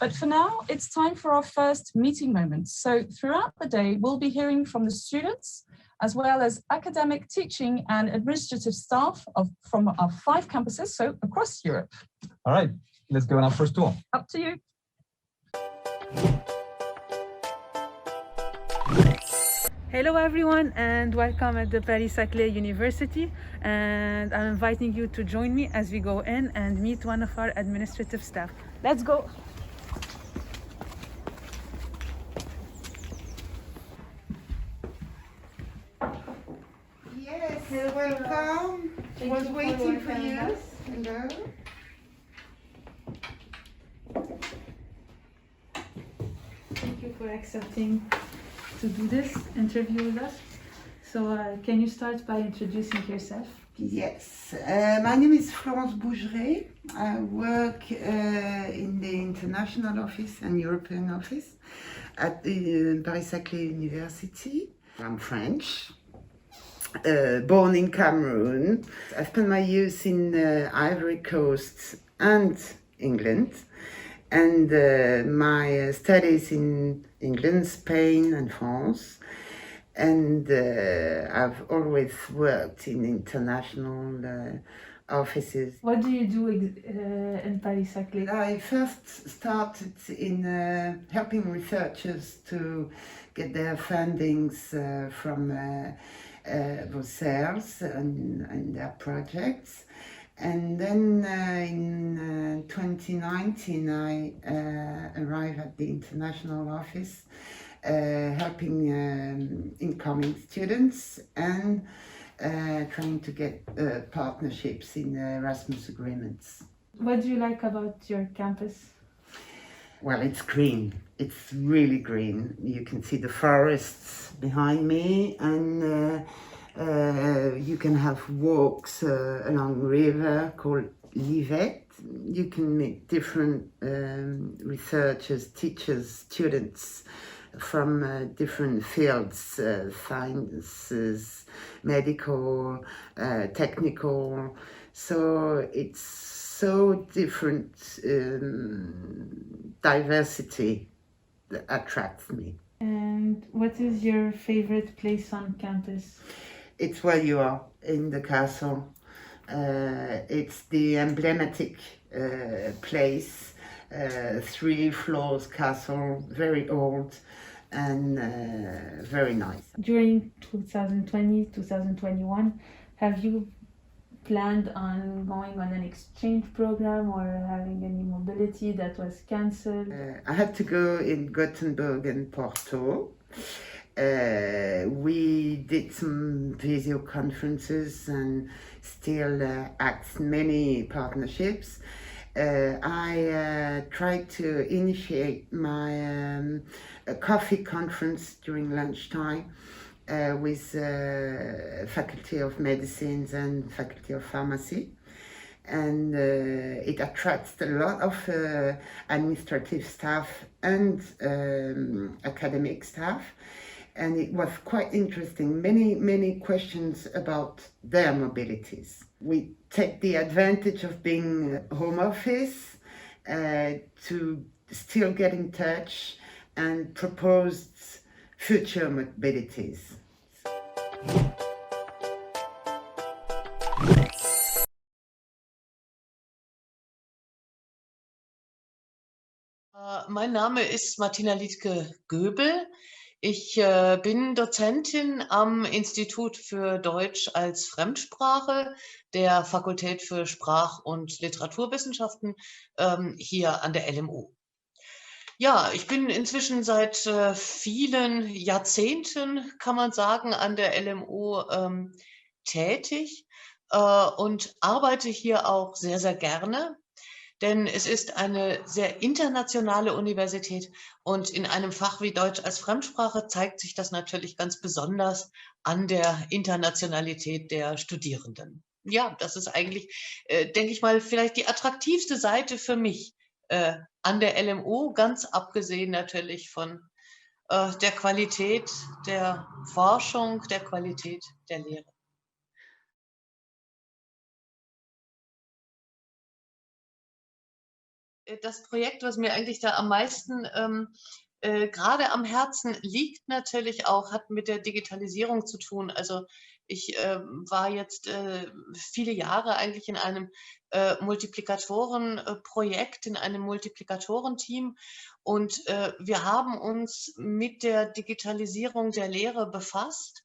But for now, it's time for our first meeting moment. So throughout the day, we'll be hearing from the students, as well as academic, teaching and administrative staff from our 5 campuses, so across Europe. All right, let's go on our first tour. Up to you. Hello everyone and welcome at the Paris-Saclay University, and I'm inviting you to join me as we go in and meet one of our administrative staff. Let's go! Yes, welcome. I was waiting for you. Hello. Thank you for accepting to do this interview with us. So can you start by introducing yourself? Yes, my name is Florence Bougeret. I work in the international office and European office at the Paris-Saclay University. I'm French, born in Cameroon. I spent my youth in Ivory Coast and England, and my studies in England, Spain and France, and I've always worked in international offices. What do you do in Paris-Saclay? I first started in helping researchers to get their fundings from Brussels and their projects. And then in 2019, I arrived at the international office, helping incoming students and trying to get partnerships in Erasmus agreements. What do you like about your campus? Well, it's green. It's really green. You can see the forests behind me, and you can have walks along a river called Livet. You can meet different researchers, teachers, students from different fields, sciences, medical, technical. So it's so different diversity that attracts me. And what is your favorite place on campus? It's where you are, in the castle. It's the emblematic place, 3 floors castle, very old and very nice. During 2020-2021, have you planned on going on an exchange program or having any mobility that was cancelled? I had to go in Gothenburg and Porto. We did some video conferences and still act many partnerships. I tried to initiate my coffee conference during lunchtime with Faculty of Medicines and Faculty of Pharmacy. And it attracts a lot of administrative staff and academic staff. And it was quite interesting, many questions about their mobilities. We take the advantage of being home office to still get in touch and propose future mobilities. Mein Name ist Martina Liedtke-Göbel. Ich bin Dozentin am Institut für Deutsch als Fremdsprache der Fakultät für Sprach- und Literaturwissenschaften hier an der LMU. Ja, ich bin inzwischen seit vielen Jahrzehnten, kann man sagen, an der LMU tätig und arbeite hier auch sehr, sehr gerne. Denn es ist eine sehr internationale Universität und in einem Fach wie Deutsch als Fremdsprache zeigt sich das natürlich ganz besonders an der Internationalität der Studierenden. Ja, das ist eigentlich, denke ich mal, vielleicht die attraktivste Seite für mich an der LMU, ganz abgesehen natürlich von der Qualität der Forschung, der Qualität der Lehre. das Projekt, was mir eigentlich da am meisten gerade am Herzen liegt, natürlich auch, hat mit der Digitalisierung zu tun. Also ich war jetzt viele Jahre eigentlich in einem Multiplikatoren-Projekt, in einem Multiplikatorenteam, und wir haben uns mit der Digitalisierung der Lehre befasst,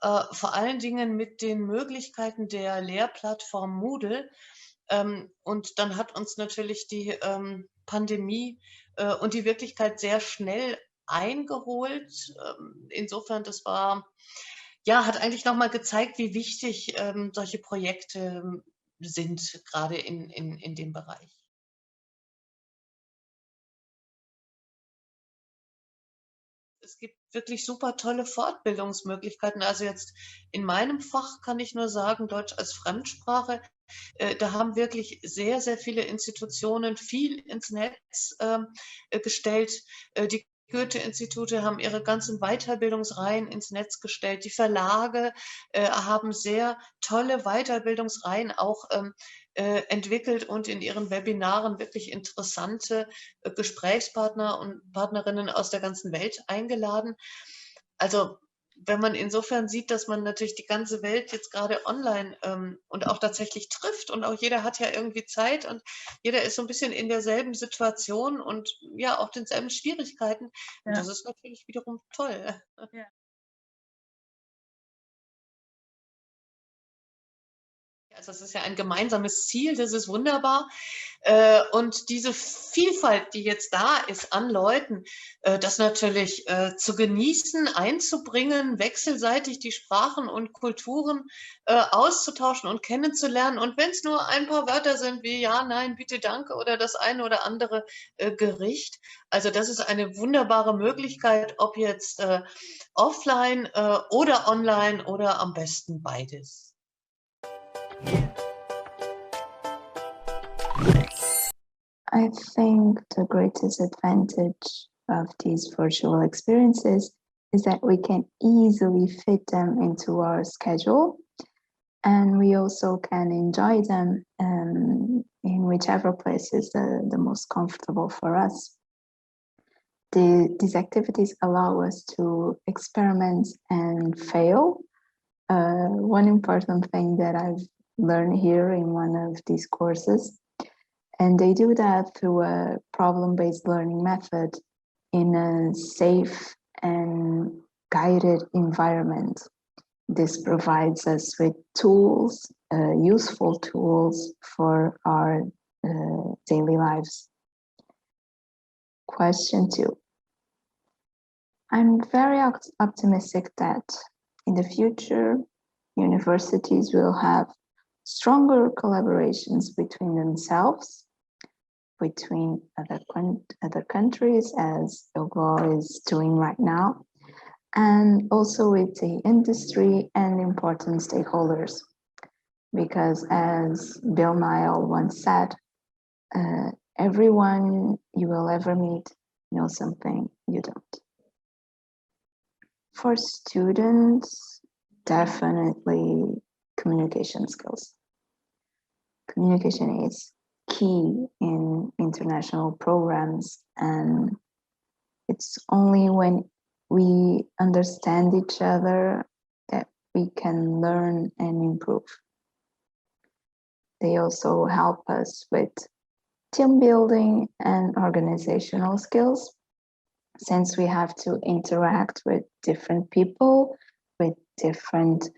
vor allen Dingen mit den Möglichkeiten der Lehrplattform Moodle. Und dann hat uns natürlich die Pandemie und die Wirklichkeit sehr schnell eingeholt. Insofern, das war, ja, hat eigentlich nochmal gezeigt, wie wichtig solche Projekte sind, gerade in dem Bereich. Es gibt wirklich super tolle Fortbildungsmöglichkeiten. Also jetzt in meinem Fach kann ich nur sagen, Deutsch als Fremdsprache. Da haben wirklich sehr, sehr viele Institutionen viel ins Netz gestellt. Die Goethe-Institute haben ihre ganzen Weiterbildungsreihen ins Netz gestellt. Die Verlage haben sehr tolle Weiterbildungsreihen auch entwickelt und in ihren Webinaren wirklich interessante Gesprächspartner und Partnerinnen aus der ganzen Welt eingeladen. Also wenn man insofern sieht, dass man natürlich die ganze Welt jetzt gerade online und auch tatsächlich trifft, und auch jeder hat ja irgendwie Zeit und jeder ist so ein bisschen in derselben Situation und ja auch denselben Schwierigkeiten. Und Ja. das ist natürlich wiederum toll. Ja. Also es ist ja ein gemeinsames Ziel, das ist wunderbar. Und diese Vielfalt, die jetzt da ist an Leuten, das natürlich zu genießen, einzubringen, wechselseitig die Sprachen und Kulturen auszutauschen und kennenzulernen. Und wenn es nur ein paar Wörter sind wie ja, nein, bitte, danke oder das eine oder andere Gericht. Also das ist eine wunderbare Möglichkeit, ob jetzt offline oder online oder am besten beides. I think the greatest advantage of these virtual experiences is that we can easily fit them into our schedule, and we also can enjoy them in whichever place is the most comfortable for us. These activities allow us to experiment and fail. One important thing that I've learned here in one of these courses, and they do that through a problem-based learning method in a safe and guided environment. This provides us with tools, useful tools for our daily lives. Question 2. I'm very optimistic that in the future, universities will have stronger collaborations between themselves, between other countries, as EUGLOH is doing right now, and also with the industry and important stakeholders. Because as Bill Nye once said, everyone you will ever meet knows something you don't. For students, definitely communication skills. Communication is key in international programs, and it's only when we understand each other that we can learn and improve. They also help us with team building and organizational skills, since we have to interact with different people, with different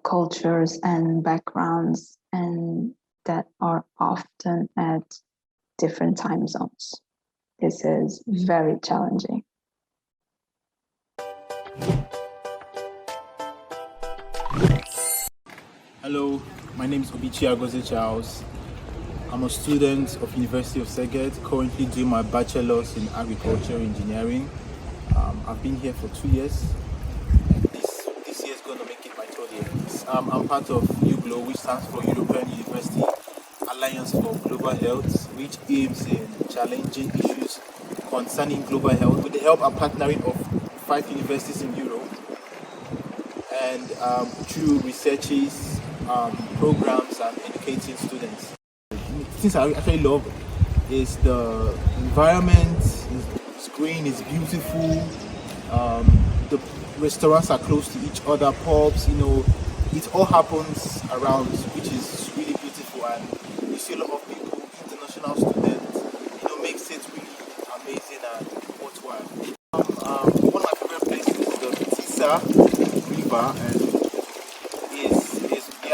cultures and backgrounds, and that are often at different time zones. This is very challenging. Hello, my name is Obichi Agoze Charles. I'm a student of University of Szeged, currently doing my bachelor's in agriculture engineering. I've been here for 2 years, and this year is going to make it my 3rd year. I'm part of EUGLOH, which stands for European University Alliance for Global Health, which aims in challenging issues concerning global health with the help and partnering of 5 universities in Europe, and through researches, programs, and educating students. Things I actually love, is the environment. It's green, it's beautiful. The restaurants are close to each other, pubs, it all happens around, which is really beautiful, and you see a lot of people, international students, makes it really amazing and worthwhile. One of my favorite places is the Tisa River, and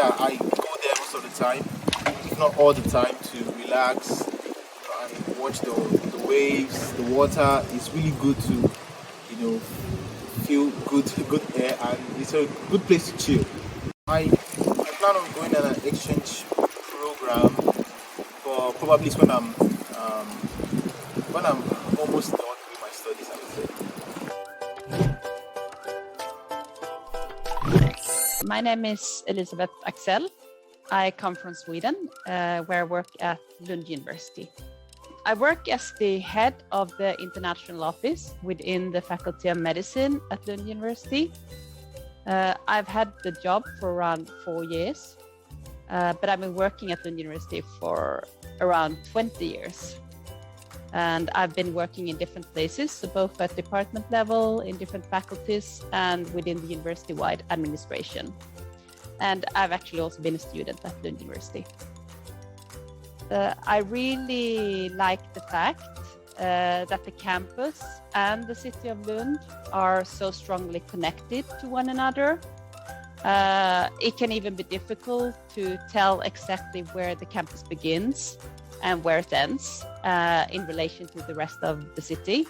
I go there most of the time, if not all the time, to relax and watch the waves, the water. It's really good to feel good air, and it's a good place to chill. I plan on going on an exchange program, but probably it's when I'm almost done with my studies, I would say. My name is Elisabeth Axel. I come from Sweden, where I work at Lund University. I work as the head of the international office within the Faculty of Medicine at Lund University. I've had the job for around 4 years, but I've been working at Lund University for around 20 years. And I've been working in different places, so both at department level, in different faculties, and within the university-wide administration. And I've actually also been a student at Lund University. I really like the fact that the campus and the city of Lund are so strongly connected to one another. It can even be difficult to tell exactly where the campus begins and where it ends in relation to the rest of the city.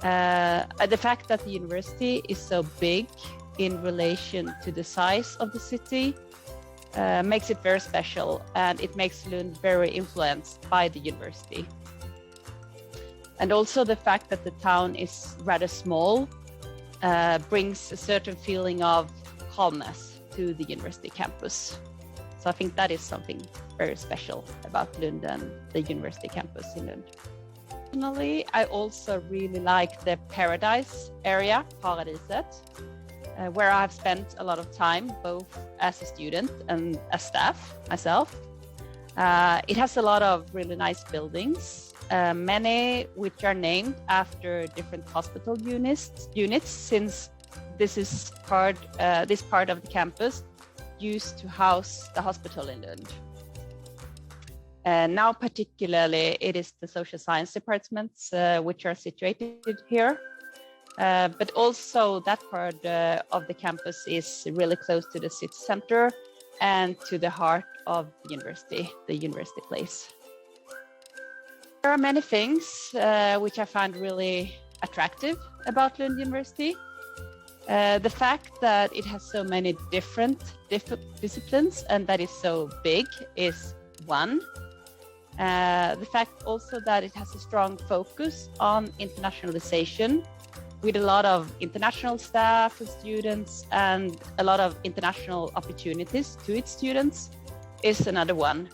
The fact that the university is so big in relation to the size of the city makes it very special, and it makes Lund very influenced by the university. And also the fact that the town is rather small brings a certain feeling of calmness to the university campus. So I think that is something very special about Lund and the university campus in Lund. Personally, I also really like the Paradise area, Paradiset, where I've spent a lot of time, both as a student and as staff myself. It has a lot of really nice buildings, many which are named after different hospital units, since this part of the campus used to house the hospital in Lund. Now particularly it is the social science departments which are situated here. But also that part of the campus is really close to the city center and to the heart of the university place. There are many things which I find really attractive about Lund University. The fact that it has so many different disciplines and that it's so big is one. The fact also that it has a strong focus on internationalization, with a lot of international staff and students and a lot of international opportunities to its students is another one.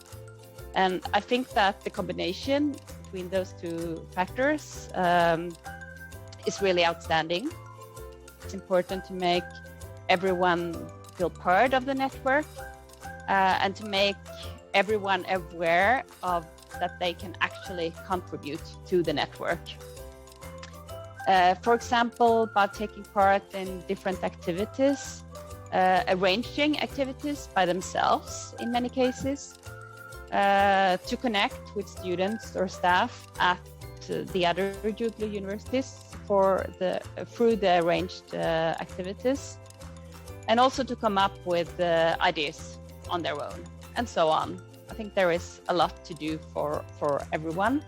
And I think that the combination between those two factors is really outstanding. It's important to make everyone feel part of the network and to make everyone aware of that they can actually contribute to the network. For example, by taking part in different activities, arranging activities by themselves in many cases, to connect with students or staff at the other EUGLOH universities through the arranged activities, and also to come up with ideas on their own, and so on. I think there is a lot to do for everyone.